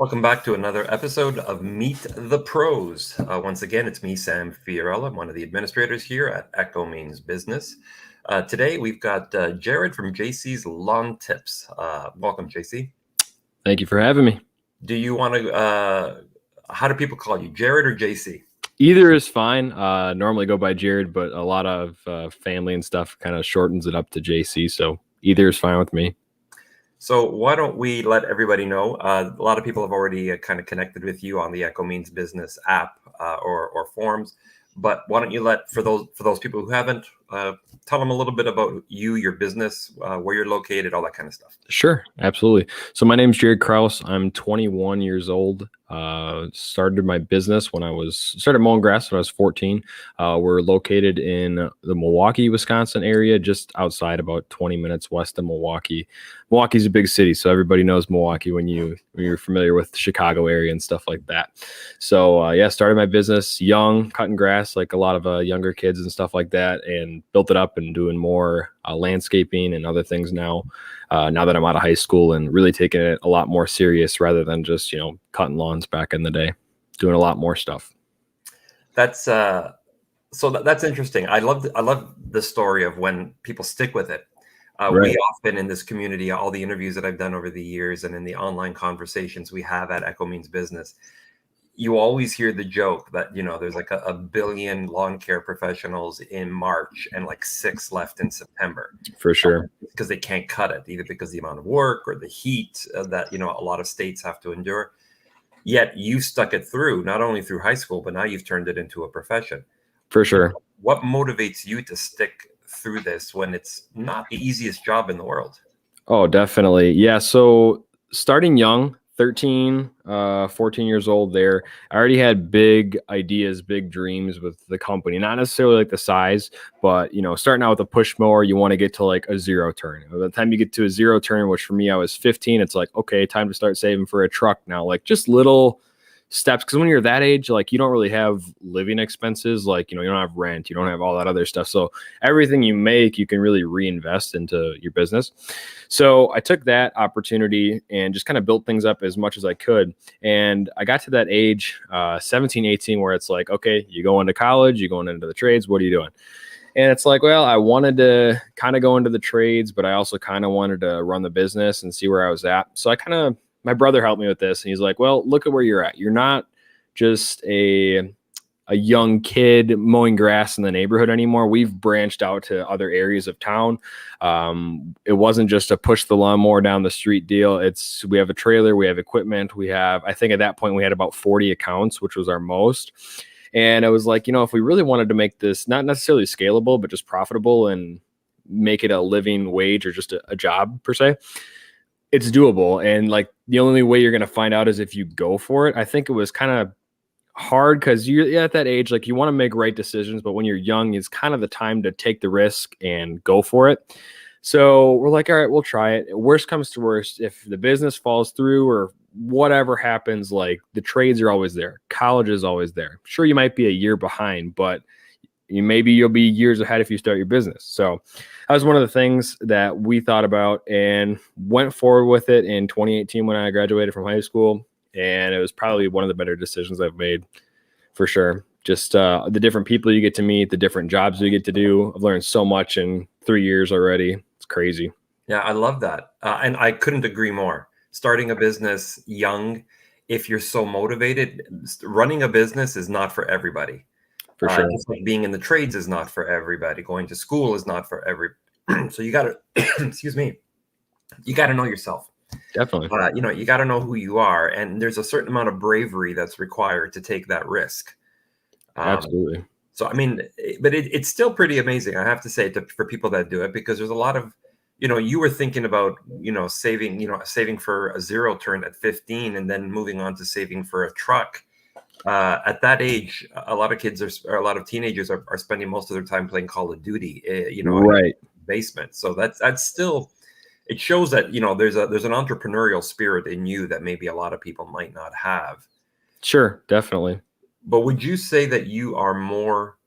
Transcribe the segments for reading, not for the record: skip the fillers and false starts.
Welcome back to another episode of Meet the Pros. Once again, it's me, Sam Fiorella. I'm one of the administrators here at Echo Means Business. Today, we've got Jared from JC's Lawn Tips. Welcome, JC. Thank you for having me. Do you want to, how do people call you, Jared or JC? Either is fine. Normally go by Jared, but a lot of family and stuff kind of shortens it up to JC. So either is fine with me. So why don't we let everybody know? A lot of people have already kind of connected with you on the Echo Means Business app or forums. But why don't you for those people who haven't, tell them a little bit about you, your business, where you're located, all that kind of stuff. Sure, absolutely. So my name's Jared Crouse. I'm 21 years old. Started my business started mowing grass when I was 14. We're located in the Milwaukee, Wisconsin area, just outside, about 20 minutes west of Milwaukee. Milwaukee's a big city, so everybody knows Milwaukee when you're familiar with the Chicago area and stuff like that. So started my business young, cutting grass like a lot of younger kids and stuff like that, and built it up and doing more landscaping and other things now. Now that I'm out of high school, and really taking it a lot more serious rather than just, cutting lawns back in the day, doing a lot more stuff. That's that's interesting. I love the story of when people stick with it. Right. We often in this community, all the interviews that I've done over the years and in the online conversations we have at Echo Means Business, you always hear the joke that, there's like a billion lawn care professionals in March and like 6 left in September. For sure. Because they can't cut it, either because of the amount of work or the heat that, a lot of states have to endure. Yet you stuck it through, not only through high school, but now you've turned it into a profession. For sure. What motivates you to stick through this when it's not the easiest job in the world? Oh, definitely. Yeah. So starting young, 13, 14 years old there, I already had big ideas, big dreams with the company, not necessarily like the size, but, starting out with a push mower, you want to get to like a 0 turn. By the time you get to a 0 turn, which for me, I was 15, it's like, okay, time to start saving for a truck now, like just little steps. Because when you're that age, like you don't really have living expenses, like, you don't have rent, you don't have all that other stuff. So everything you make, you can really reinvest into your business. So I took that opportunity and just kind of built things up as much as I could. And I got to that age, 17, 18, where it's like, okay, you go into college, you're going into the trades, what are you doing? And it's like, well, I wanted to kind of go into the trades, but I also kind of wanted to run the business and see where I was at. So my brother helped me with this, and he's like, well, look at where you're at. You're not just a young kid mowing grass in the neighborhood anymore. We've branched out to other areas of town. It wasn't just a push the lawnmower down the street deal. We have a trailer, we have equipment. I think at that point we had about 40 accounts, which was our most. And I was like, if we really wanted to make this not necessarily scalable, but just profitable and make it a living wage or just a job per se, it's doable. And like the only way you're going to find out is if you go for it. I think it was kind of hard because you're at that age, like you want to make right decisions, but when you're young, it's kind of the time to take the risk and go for it. So we're like, all right, we'll try it. Worst comes to worst, if the business falls through or whatever happens, like the trades are always there. College is always there. Sure, you might be a year behind, but maybe you'll be years ahead if you start your business. So that was one of the things that we thought about and went forward with it in 2018 when I graduated from high school. And it was probably one of the better decisions I've made, for sure. Just the different people you get to meet, the different jobs you get to do. I've learned so much in 3 years already. It's crazy. Yeah, I love that. And I couldn't agree more. Starting a business young, if you're so motivated, running a business is not for everybody. For sure. Just like being in the trades is not for everybody. Going to school is not for so you got to, excuse me, you got to know yourself. Definitely. You got to know who you are. And there's a certain amount of bravery that's required to take that risk. Absolutely. So, I mean, but it's still pretty amazing, I have to say, for people that do it, because there's a lot of, you were thinking about, saving for a 0 turn at 15 and then moving on to saving for a truck. At that age, a lot of kids a lot of teenagers are spending most of their time playing Call of Duty, right. in the basement. So that's still, it shows that, there's an entrepreneurial spirit in you that maybe a lot of people might not have. Sure, definitely. But would you say that you are more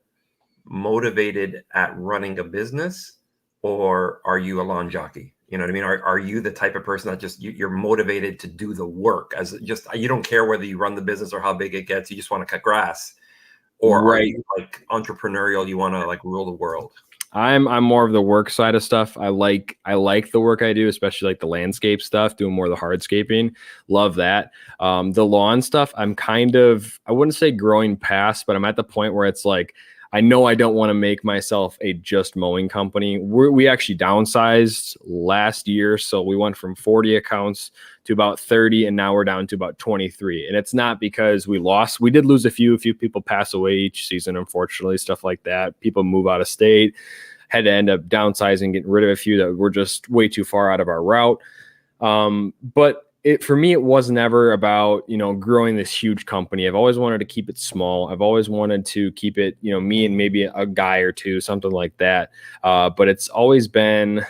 motivated at running a business, or are you a lawn jockey? You know what I mean? Are you the type of person that just you're motivated to do the work, as just you don't care whether you run the business or how big it gets, you just want to cut grass? Or are Right. you like entrepreneurial, you want to like rule the world? I'm more of the work side of stuff. I like the work I do, especially like the landscape stuff, doing more of the hardscaping. Love that. The lawn stuff, I'm kind of, I wouldn't say growing past, but I'm at the point where it's like, I know I don't want to make myself a just mowing company. We actually downsized last year. So we went from 40 accounts to about 30, and now we're down to about 23. And it's not because we did lose a few people pass away each season, unfortunately, stuff like that. People move out of state, had to end up downsizing, getting rid of a few that were just way too far out of our route. But for me, it was never about, growing this huge company. I've always wanted to keep it small. I've always wanted to keep it, me and maybe a guy or two, something like that. But it's always been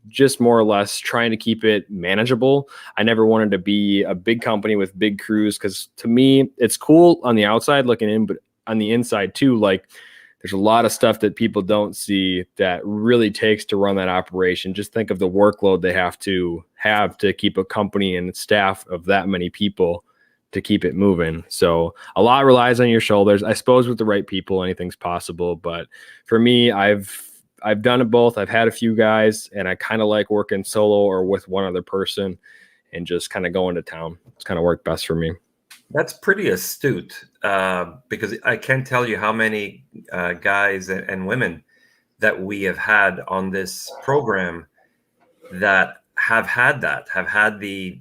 just more or less trying to keep it manageable. I never wanted to be a big company with big crews, because to me, it's cool on the outside looking in, but on the inside too, like, there's a lot of stuff that people don't see that really takes to run that operation. Just think of the workload they have to keep a company and staff of that many people to keep it moving. So a lot relies on your shoulders. I suppose with the right people, anything's possible. But for me, I've done it both. I've had a few guys, and I kind of like working solo or with one other person and just kind of going to town. It's kind of worked best for me. That's pretty astute, because I can't tell you how many guys and women that we have had on this program that have had the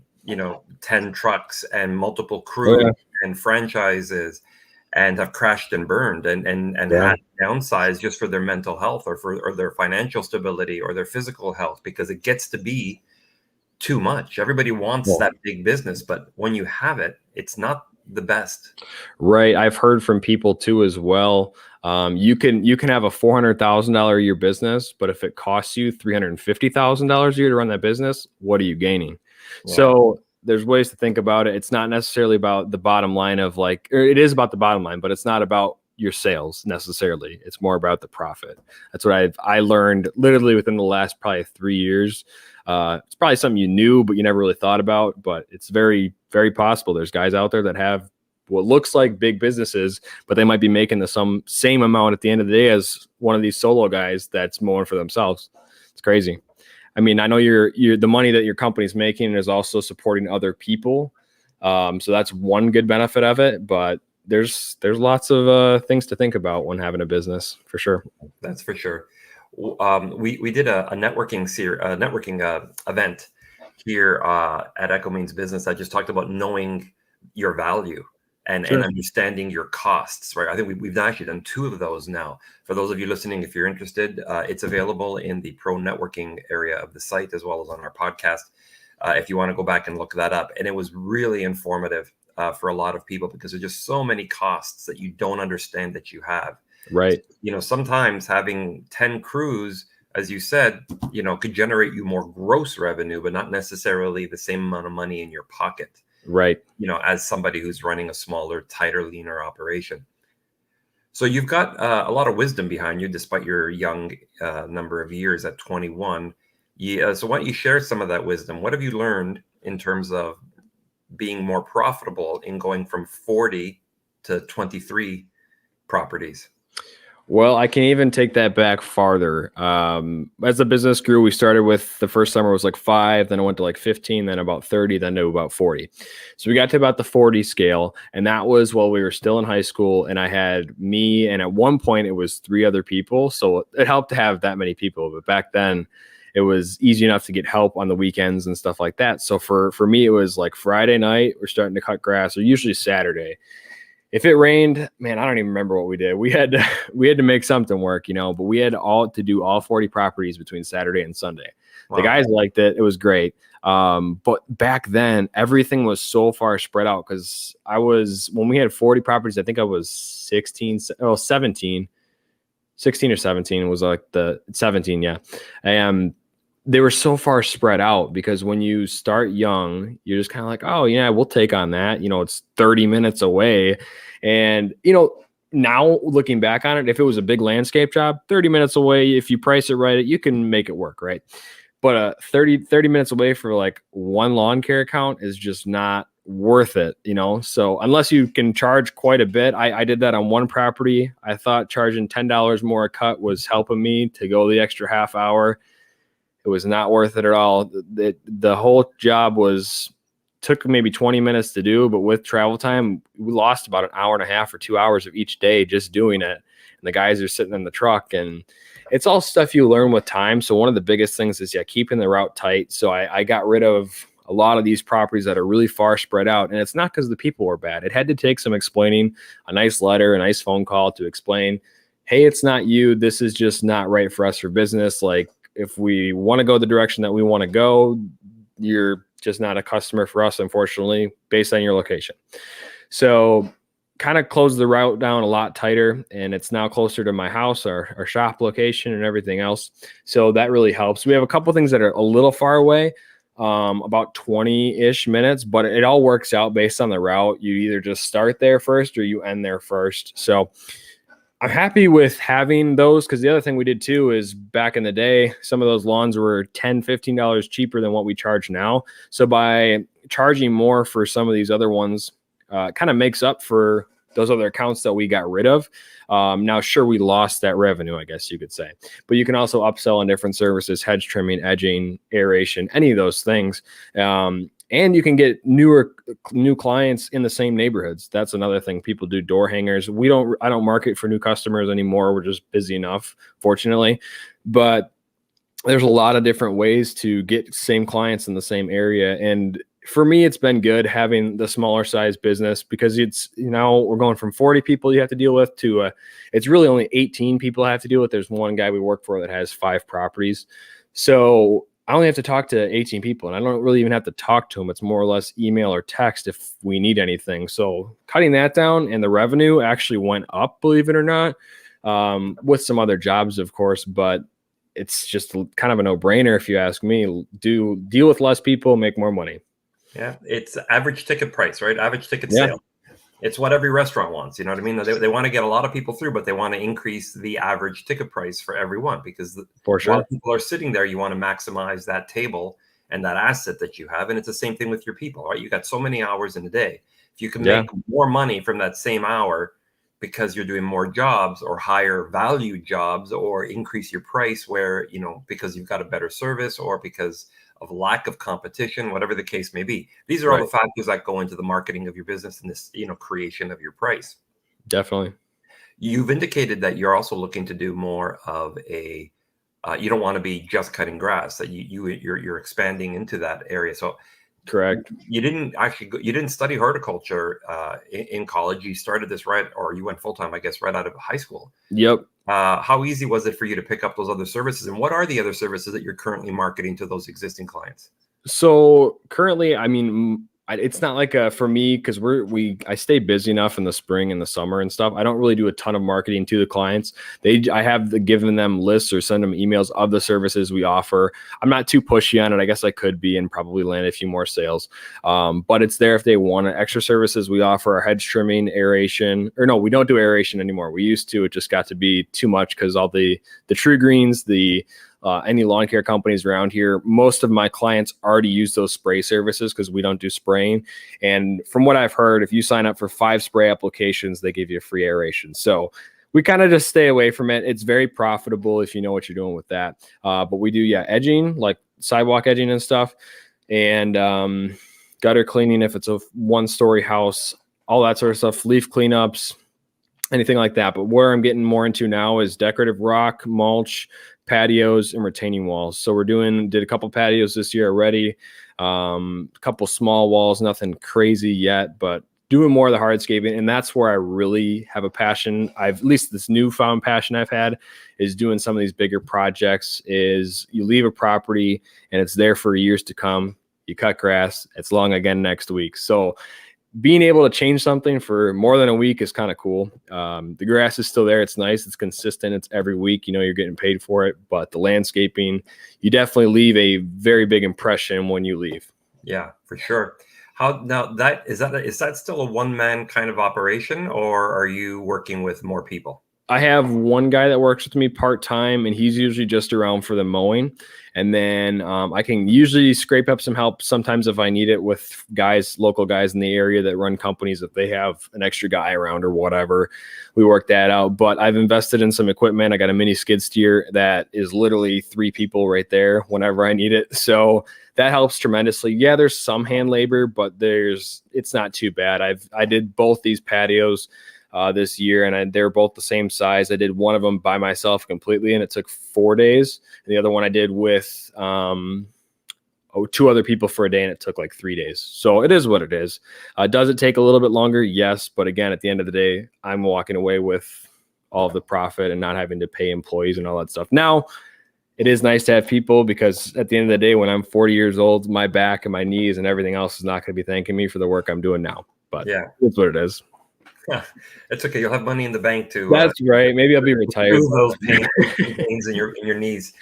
10 trucks and multiple crews and franchises, and have crashed and burned and had downsized just for their mental health or their financial stability or their physical health, because it gets to be too much. Everybody wants that big business, but when you have it, it's not the best. Right. I've heard from people too as well. You can have a $400,000 a year business, but if it costs you $350,000 a year to run that business, what are you gaining? Yeah. So there's ways to think about it. It's not necessarily about the bottom line of or it is about the bottom line, but it's not about your sales necessarily. It's more about the profit. That's what I learned literally within the last probably 3 years. It's probably something you knew, but you never really thought about, but it's very, very possible. There's guys out there that have what looks like big businesses, but they might be making the same amount at the end of the day as one of these solo guys that's mowing for themselves. It's crazy. I mean, I know you're the money that your company's making is also supporting other people. So that's one good benefit of it, but there's lots of things to think about when having a business, for sure. That's for sure. We did a networking event here at Echo Means Business. I just talked about knowing your value and understanding your costs, right? I think we've actually done 2 of those now. For those of you listening, if you're interested, it's available in the pro networking area of the site, as well as on our podcast, if you want to go back and look that up. And it was really informative for a lot of people, because there's just so many costs that you don't understand that you have. Right. Sometimes having 10 crews, as you said, could generate you more gross revenue, but not necessarily the same amount of money in your pocket. Right. As somebody who's running a smaller, tighter, leaner operation. So you've got a lot of wisdom behind you, despite your young number of years at 21. So why don't you share some of that wisdom? What have you learned in terms of being more profitable in going from 40 to 23 properties? Well, I can even take that back farther. As the business grew, we started with the first summer was like 5, then it went to like 15, then about 30, then to about 40. So we got to about the 40 scale, and that was while we were still in high school, and I had me, and at one point it was 3 other people. So it helped to have that many people, but back then it was easy enough to get help on the weekends and stuff like that. So for me, it was like Friday night, we're starting to cut grass, or usually Saturday. If it rained, man, I don't even remember what we did. We had to make something work, but we had to do all 40 properties between Saturday and Sunday. Wow. The guys liked it. It was great. But back then, everything was so far spread out, because when we had 40 properties, I think I was 17 or 17 was like the 17. Yeah. And they were so far spread out, because when you start young, you're just kind of like, oh yeah, we'll take on that. It's 30 minutes away. And, now looking back on it, if it was a big landscape job, 30 minutes away, if you price it right, you can make it work. Right. but 30 minutes away for like one lawn care account is just not worth it, you know? So unless you can charge quite a bit, I did that on one property. I thought charging $10 more a cut was helping me to go the extra half hour. It was not worth it at all. The whole job took maybe 20 minutes to do, but with travel time, we lost about an hour and a half or 2 hours of each day just doing it. And the guys are sitting in the truck, and it's all stuff you learn with time. So one of the biggest things is keeping the route tight. So I got rid of a lot of these properties that are really far spread out. And it's not because the people were bad. It had to take some explaining, a nice letter, a nice phone call to explain, hey, it's not you. This is just not right for us for business. Like, if we want to go the direction that we want to go, you're just not a customer for us, unfortunately, based on your location. So kind of closed the route down a lot tighter, and it's now closer to my house, our shop location, and everything else. So that really helps. We have a couple things that are a little far away, about 20-ish minutes, but it all works out based on the route. You either just start there first or you end there first. So I'm happy with having those, because the other thing we did too is back in the day, some of those lawns were $10, $15 cheaper than what we charge now. So by charging more for some of these other ones, kind of makes up for those other accounts that we got rid of. Now, sure, we lost that revenue, I guess you could say, but you can also upsell on different services, hedge trimming, edging, aeration, any of those things. And you can get new clients in the same neighborhoods. That's another thing. People do door hangers. I don't market for new customers anymore. We're just busy enough, fortunately. But there's a lot of different ways to get same clients in the same area. And for me, it's been good having the smaller size business, because we're going from 40 people you have to deal with to it's really only 18 people I have to deal with. There's one guy we work for that has 5 properties. So I only have to talk to 18 people, and I don't really even have to talk to them. It's more or less email or text if we need anything. So cutting that down, and the revenue actually went up, believe it or not, with some other jobs, of course, but it's just kind of a no-brainer if you ask me. Deal with less people, make more money. Yeah, it's average ticket price, right? Average ticket Yeah. sale. It's what every restaurant wants. You know what I mean? They want to get a lot of people through, but they want to increase the average ticket price for everyone, because For sure. while people are sitting there, you want to maximize that table and that asset that you have. And it's the same thing with your people, right? You got so many hours in a day. If you can make more money from that same hour because you're doing more jobs or higher value jobs, or increase your price where, because you've got a better service, or because of lack of competition, whatever the case may be. These are all the factors that go into the marketing of your business and this, creation of your price. Definitely. You've indicated that you're also looking to do more of a, you don't want to be just cutting grass, that you're expanding into that area. So correct. You didn't study horticulture in college. You started this or you went full-time, I guess, right out of high school. Yep. How easy was it for you to pick up those other services? And what are the other services that you're currently marketing to those existing clients? So currently, I mean, it's not like for me, because I stay busy enough in the spring and the summer and stuff. I don't really do a ton of marketing to the clients. I have given them lists or send them emails of the services we offer. I'm not too pushy on it. I guess I could be, and probably land a few more sales. But it's there if they want extra services. We offer our hedge trimming, aeration, or no, we don't do aeration anymore. We used to. It just got to be too much because all the true greens, any lawn care companies around here, most of my clients already use those spray services because we don't do spraying. And from what I've heard, if you sign up for 5 spray applications, they give you a free aeration. So we kind of just stay away from it. It's very profitable if you know what you're doing with that. But we do, edging, like sidewalk edging and stuff, and gutter cleaning if it's a 1-story house, all that sort of stuff, leaf cleanups, anything like that. But where I'm getting more into now is decorative rock, mulch, patios, and retaining walls. So did a couple patios this year already, a couple small walls, nothing crazy yet, but doing more of the hardscaping. And that's where I really have a passion. At least this newfound passion I've had is doing some of these bigger projects. Is you leave a property and it's there for years to come. You cut grass, it's long again next week. So being able to change something for more than a week is kind of cool. The grass is still there. It's nice. It's consistent. It's every week. You're getting paid for it. But the landscaping, you definitely leave a very big impression when you leave. Yeah, for sure. Is that still a one-man kind of operation, or are you working with more people? I have one guy that works with me part-time, and he's usually just around for the mowing. And then I can usually scrape up some help sometimes if I need it with local guys in the area that run companies. If they have an extra guy around or whatever, we work that out. But I've invested in some equipment. I got a mini skid steer that is literally 3 people right there whenever I need it. So that helps tremendously. Yeah, there's some hand labor, but it's not too bad. I did both these patios this year, and they're both the same size. I did one of them by myself completely, and it took 4 days. And the other one I did with 2 other people for a day, and it took like 3 days. So it is what it is. Does it take a little bit longer? Yes. But again, at the end of the day, I'm walking away with all of the profit and not having to pay employees and all that stuff. Now, it is nice to have people, because at the end of the day, when I'm 40 years old, my back and my knees and everything else is not going to be thanking me for the work I'm doing now. But yeah, it's what it is. It's okay. You'll have money in the bank too. That's right. Maybe I'll be retired. Those pains in your knees.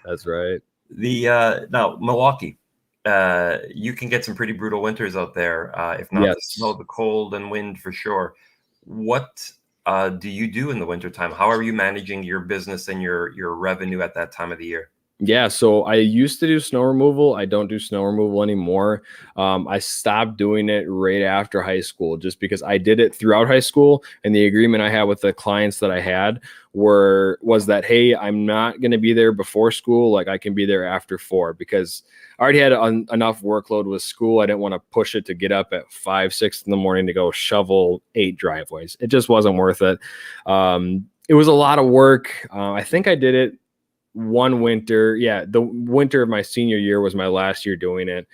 That's right. Now Milwaukee, you can get some pretty brutal winters out there. If not the snow, the cold and wind for sure. What do you do in the wintertime? How are you managing your business and your revenue at that time of the year? Yeah, so I used to do snow removal. I don't do snow removal anymore. I stopped doing it right after high school, just because I did it throughout high school. And the agreement I had with the clients that I had was that, hey, I'm not going to be there before school. Like, I can be there after 4, because I already had enough workload with school. I didn't want to push it to get up at 5, 6 in the morning to go shovel 8 driveways. It just wasn't worth it. It was a lot of work. I think I did it one winter. Yeah, the winter of my senior year was my last year doing it,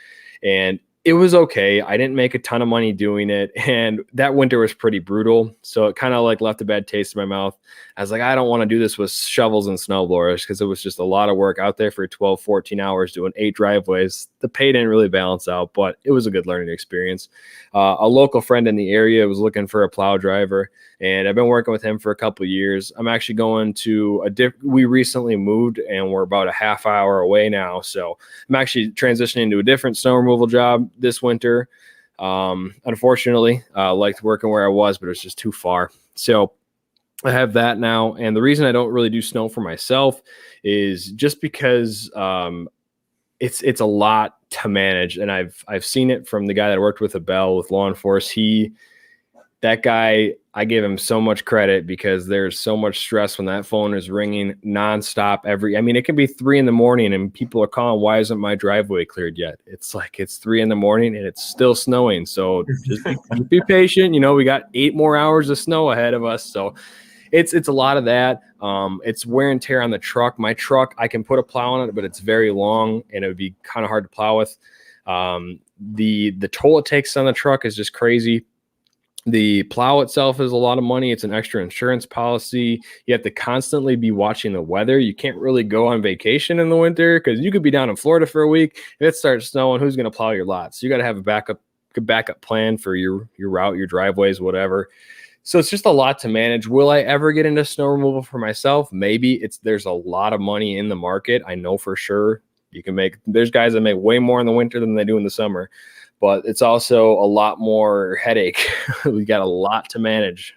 and it was okay. I didn't make a ton of money doing it, and that winter was pretty brutal, so it kind of like left a bad taste in my mouth. I was like, I don't want to do this with shovels and snow blowers, because it was just a lot of work out there for 12, 14 hours doing 8 driveways. The pay didn't really balance out, but it was a good learning experience. A local friend in the area was looking for a plow driver, and I've been working with him for a couple of years. I'm actually going to we recently moved, and we're about a half hour away now. So I'm actually transitioning to a different snow removal job this winter. Unfortunately, liked working where I was, but it was just too far. So I have that now. And the reason I don't really do snow for myself is just because it's a lot to manage. And I've seen it from the guy that worked with Abel with law enforcement. That guy, I give him so much credit, because there's so much stress when that phone is ringing nonstop. It can be 3 in the morning and people are calling, why isn't my driveway cleared yet? It's like, it's 3 in the morning and it's still snowing. So just be patient. We got 8 more hours of snow ahead of us. So it's a lot of that. It's wear and tear on the truck. My truck, I can put a plow on it, but it's very long and it would be kind of hard to plow with. The toll it takes on the truck is just crazy. The plow itself is a lot of money. It's an extra insurance policy. You have to constantly be watching the weather. You can't really go on vacation in the winter, because you could be down in Florida for a week. If it starts snowing, who's going to plow your lot? So you got to have a backup plan for your route, your driveways, whatever. So it's just a lot to manage. Will I ever get into snow removal for myself? Maybe. There's a lot of money in the market. I know for sure. There's guys that make way more in the winter than they do in the summer. But it's also a lot more headache. We got a lot to manage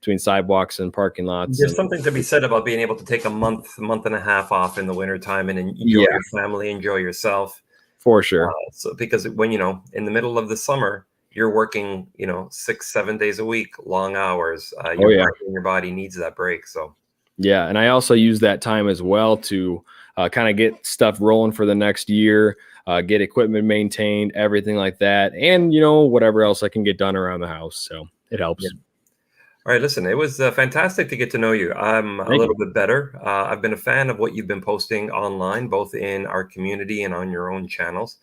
between sidewalks and parking lots. There's something to be said about being able to take a month and a half off in the wintertime and enjoy your family, enjoy yourself. For sure. So because when, in the middle of the summer, you're working, 6, 7 days a week, long hours. Your body needs that break. So. Yeah. And I also use that time as well to kind of get stuff rolling for the next year. Get equipment maintained, everything like that. And, whatever else I can get done around the house. So it helps. Yeah. All right. Listen, it was fantastic to get to know you. I'm a little bit better. I've been a fan of what you've been posting online, both in our community and on your own channels.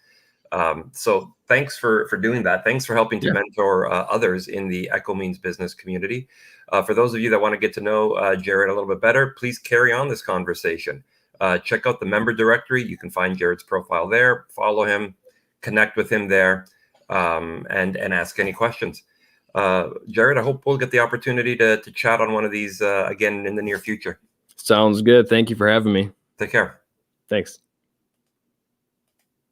So thanks for doing that. Thanks for helping to mentor others in the Echo Means Business community. For those of you that want to get to know Jared a little bit better, please carry on this conversation. Check out the member directory. You can find Jared's profile there. Follow him, connect with him there, and ask any questions. Jared, I hope we'll get the opportunity to chat on one of these again in the near future. Sounds good. Thank you for having me. Take care. Thanks.